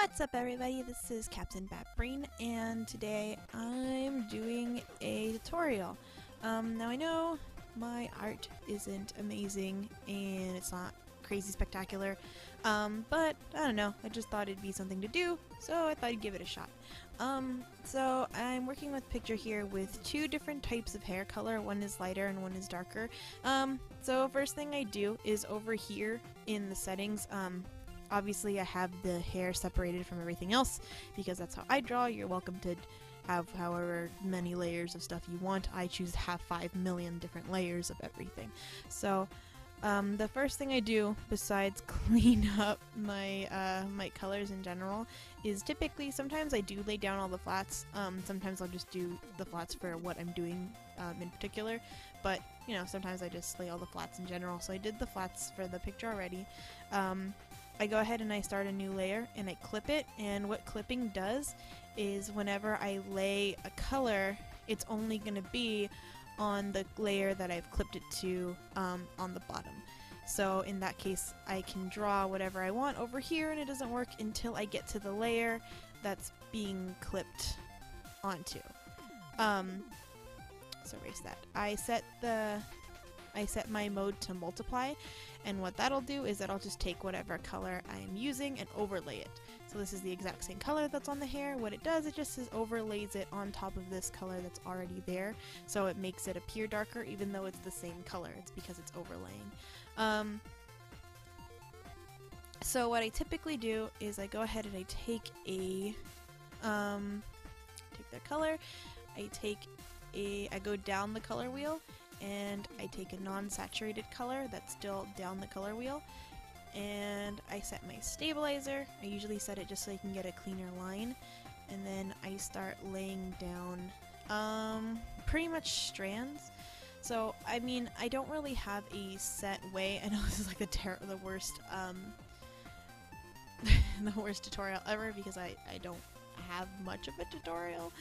What's up everybody, this is Captain Batbrain, and today I'm doing a tutorial. Now I know my art isn't amazing and it's not crazy spectacular, but I don't know, I just thought it'd be something to do, so I thought I'd give it a shot. So I'm working with picture here with two different types of hair color, one is lighter and one is darker. So first thing I do is over here in the settings, obviously I have the hair separated from everything else because that's how I draw. You're welcome to have however many layers of stuff you want. I choose to have 5 million different layers of everything. So the first thing I do besides clean up my my colors in general is typically, sometimes I do lay down all the flats, sometimes I'll just do the flats for what I'm doing in particular, but you know, sometimes I just lay all the flats in general. So I did the flats for the picture already. I go ahead and I start a new layer and I clip it, and what clipping does is whenever I lay a color, it's only going to be on the layer that I've clipped it to on the bottom. So in that case I can draw whatever I want over here and it doesn't work until I get to the layer that's being clipped onto. So erase that. I set my mode to multiply, and what that'll do is that I'll just take whatever color I'm using and overlay it. So this is the exact same color that's on the hair. What it does, it just overlays it on top of this color that's already there, so it makes it appear darker even though it's the same color. It's because it's overlaying. So what I typically do is I go ahead and I take their color, I go down the color wheel, and I take a non-saturated color that's still down the color wheel, and I set my stabilizer. I usually set it just so I can get a cleaner line, and then I start laying down pretty much strands. So I mean, I don't really have a set way. I know this is like the worst the worst tutorial ever because I don't have much of a tutorial.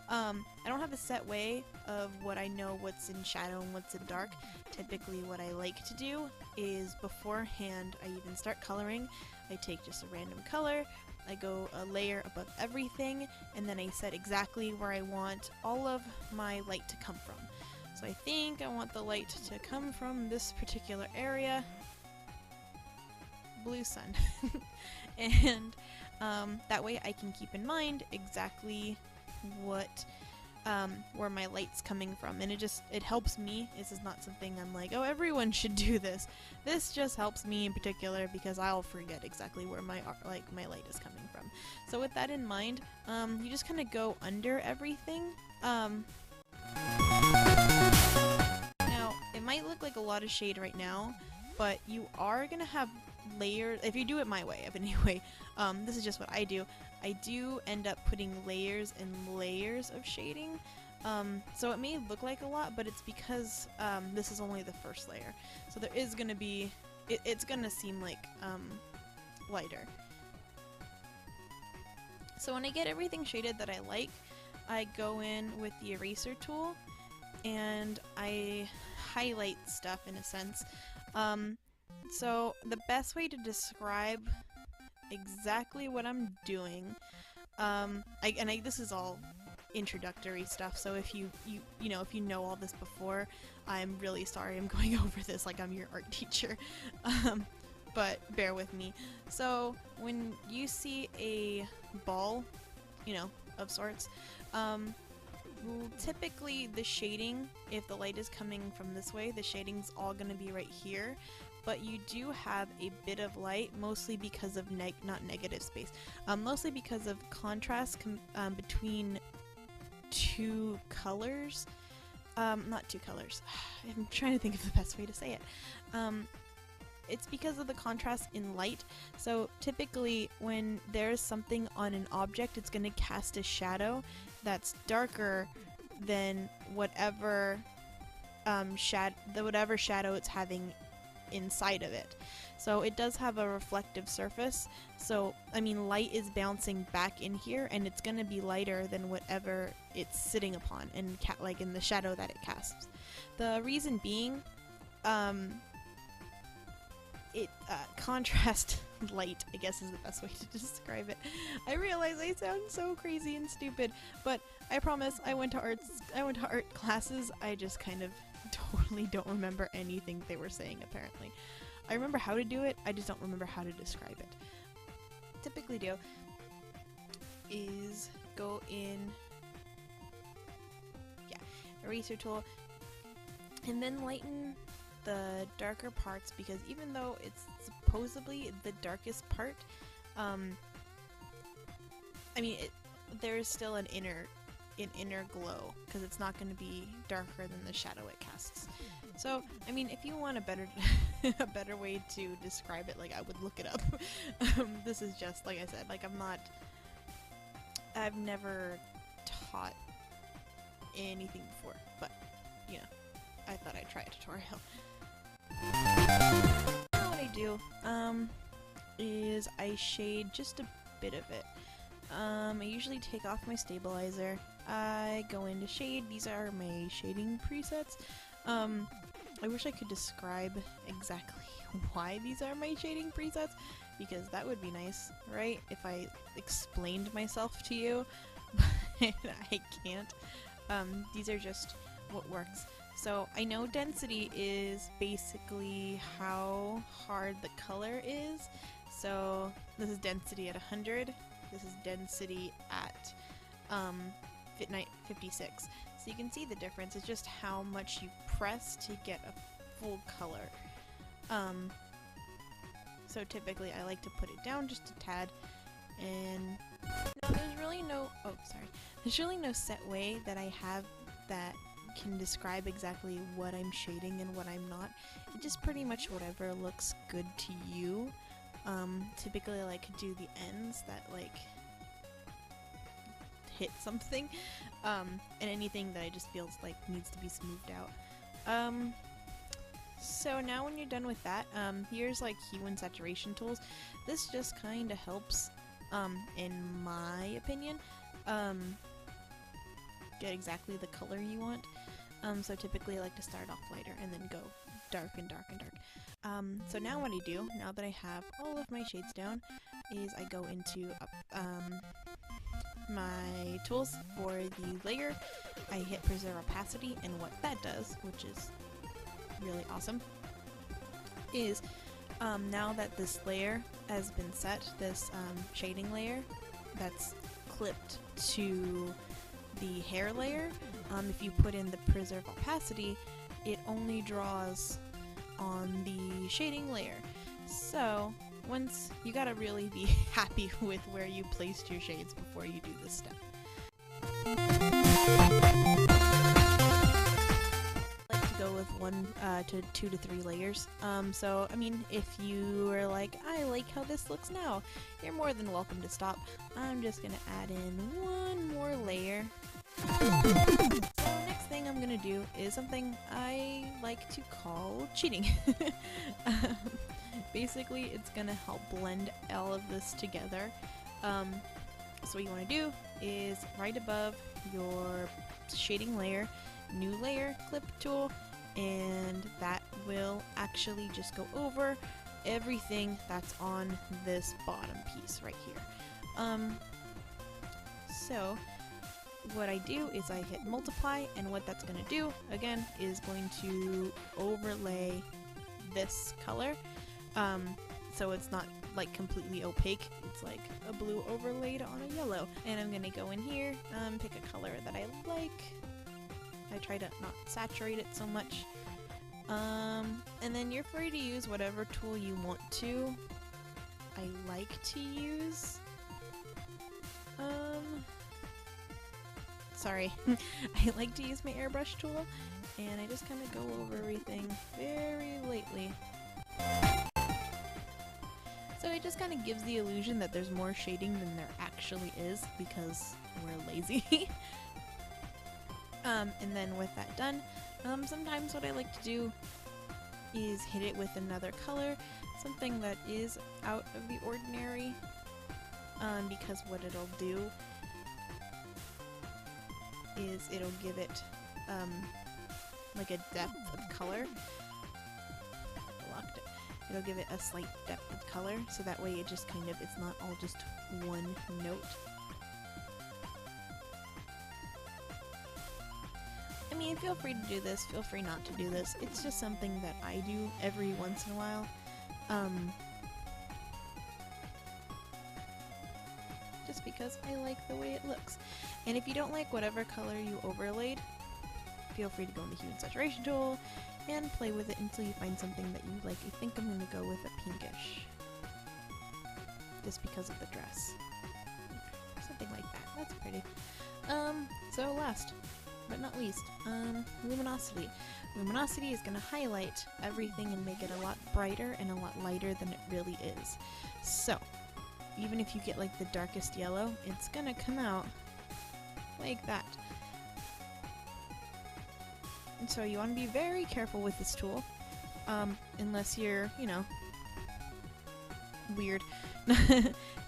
I don't have a set way of what I know what's in shadow and what's in dark. Typically what I like to do is beforehand I even start coloring, I take just a random color, I go a layer above everything, and then I set exactly where I want all of my light to come from. So I think I want the light to come from this particular area, blue sun. And that way I can keep in mind exactly what where my light's coming from, and it helps me. This is not something I'm like, oh, everyone should do this. This just helps me in particular because I'll forget exactly where my light is coming from. So with that in mind, you just kind of go under everything. Now it might look like a lot of shade right now, but you are gonna have layers if you do it my way. But anyway, this is just what I do. I do end up putting layers and layers of shading, so it may look like a lot, but it's because this is only the first layer, so there is gonna be it's gonna seem like lighter. So when I get everything shaded that I like, I go in with the eraser tool and I highlight stuff in a sense. So the best way to describe exactly what I'm doing, this is all introductory stuff, so if you know all this before, I'm really sorry I'm going over this like I'm your art teacher, but bear with me. So when you see a ball, of sorts, typically the shading, if the light is coming from this way, the shading's all gonna be right here. But you do have a bit of light, mostly because of mostly because of contrast between two colors. Not two colors. I'm trying to think of the best way to say it. It's because of the contrast in light. So typically when there's something on an object, it's going to cast a shadow that's darker than whatever shadow it's having inside of it. So it does have a reflective surface, so I mean light is bouncing back in here and it's gonna be lighter than whatever it's sitting upon and like in the shadow that it casts. The reason being, contrast light, I guess is the best way to describe it. I realize I sound so crazy and stupid, but I promise I went to art classes. I just kind of totally don't remember anything they were saying, apparently. I remember how to do it, I just don't remember how to describe it. Typically do is go in, eraser tool, and then lighten the darker parts, because even though it's supposedly the darkest part, I mean, there's still an inner glow, because it's not going to be darker than the shadow it casts. So, I mean, if you want a better a better way to describe it, like, I would look it up. This is just, like I said, like, I've never taught anything before, but, you know, I thought I'd try a tutorial. Now what I do, is I shade just a bit of it. I usually take off my stabilizer, I go into shade. These are my shading presets. I wish I could describe exactly why these are my shading presets, because that would be nice, right? If I explained myself to you, but I can't. These are just what works. So I know density is basically how hard the color is. So this is density at 100. This is density at 56. So you can see the difference. It's just how much you press to get a full color. So typically I like to put it down just a tad, and there's really no there's really no set way that I have that can describe exactly what I'm shading and what I'm not. It's just pretty much whatever looks good to you. Typically I like to do the ends that like hit something, and anything that I just feels like needs to be smoothed out. So now when you're done with that, here's like hue and saturation tools. This just kind of helps, in my opinion, get exactly the color you want. So typically I like to start off lighter and then go dark and dark and dark. So now what I do, now that I have all of my shades down, is I go into my tools for the layer. I hit preserve opacity, and what that does, which is really awesome, is now that this layer has been set, this shading layer that's clipped to the hair layer, if you put in the preserve opacity, it only draws on the shading layer. So once you gotta really be happy with where you placed your shades before you do this step. I like to go with 1 to 2 to 3 layers. So I mean, if you are like, I like how this looks now, you're more than welcome to stop. I'm just gonna add in 1 more layer. So next thing I'm gonna do is something I like to call cheating. Basically, it's gonna help blend all of this together. So what you want to do is right above your shading layer, new layer, clip tool, and that will actually just go over everything that's on this bottom piece right here. So what I do is I hit multiply, and what that's going to do, again, is going to overlay this color. So it's not like completely opaque, it's like a blue overlaid on a yellow. And I'm going to go in here, pick a color that I like. I try to not saturate it so much. And then you're free to use whatever tool you want to. I like to use sorry. I like to use my airbrush tool, and I just kind of go over everything very lightly. So it just kind of gives the illusion that there's more shading than there actually is, because we're lazy. And then with that done, sometimes what I like to do is hit it with another color, something that is out of the ordinary, because what it'll do is it'll give it like a depth of color. Locked it. It'll give it a slight depth of color, so that way it just kind of, it's not all just one note. I mean, feel free to do this, feel free not to do this. It's just something that I do every once in a while. Just because I like the way it looks. And if you don't like whatever color you overlaid, feel free to go into Hue and Saturation tool and play with it until you find something that you like. I think I'm going to go with a pinkish. Just because of the dress. Something like that. That's pretty. So last but not least, luminosity. Luminosity is going to highlight everything and make it a lot brighter and a lot lighter than it really is. So, even if you get like the darkest yellow, it's going to come out like that. And so you want to be very careful with this tool, unless you're, you know, weird.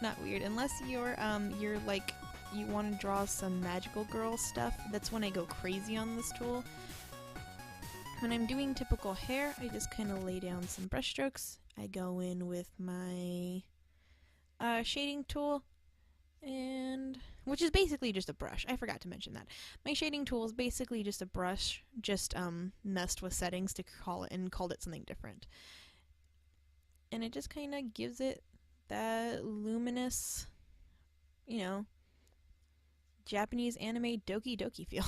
Not weird. Unless you're like, you want to draw some magical girl stuff. That's when I go crazy on this tool. When I'm doing typical hair, I just kind of lay down some brush strokes. I go in with my shading tool, and which is basically just a brush. I forgot to mention that. My shading tool is basically just a brush, just messed with settings to call it and called it something different. And it just kind of gives it that luminous, you know, Japanese anime doki doki feel.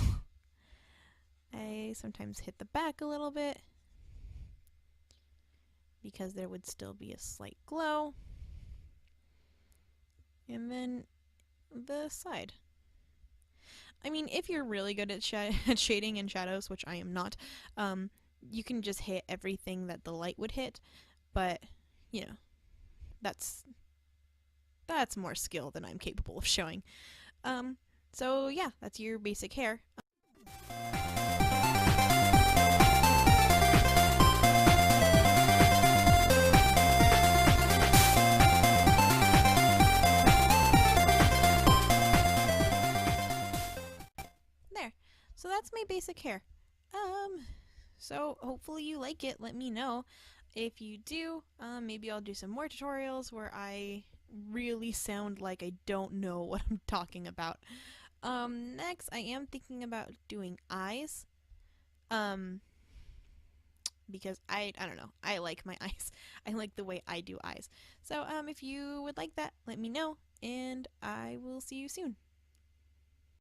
I sometimes hit the back a little bit because there would still be a slight glow. And then the side. I mean, if you're really good at shading and shadows, which I am not, you can just hit everything that the light would hit, but, you know, that's more skill than I'm capable of showing. So yeah, that's your basic hair. There. So that's my basic hair. So hopefully you like it. Let me know. If you do, maybe I'll do some more tutorials where I really sound like I don't know what I'm talking about. Next, I am thinking about doing eyes. Because I don't know, I like my eyes. I like the way I do eyes. So, if you would like that, let me know, and I will see you soon.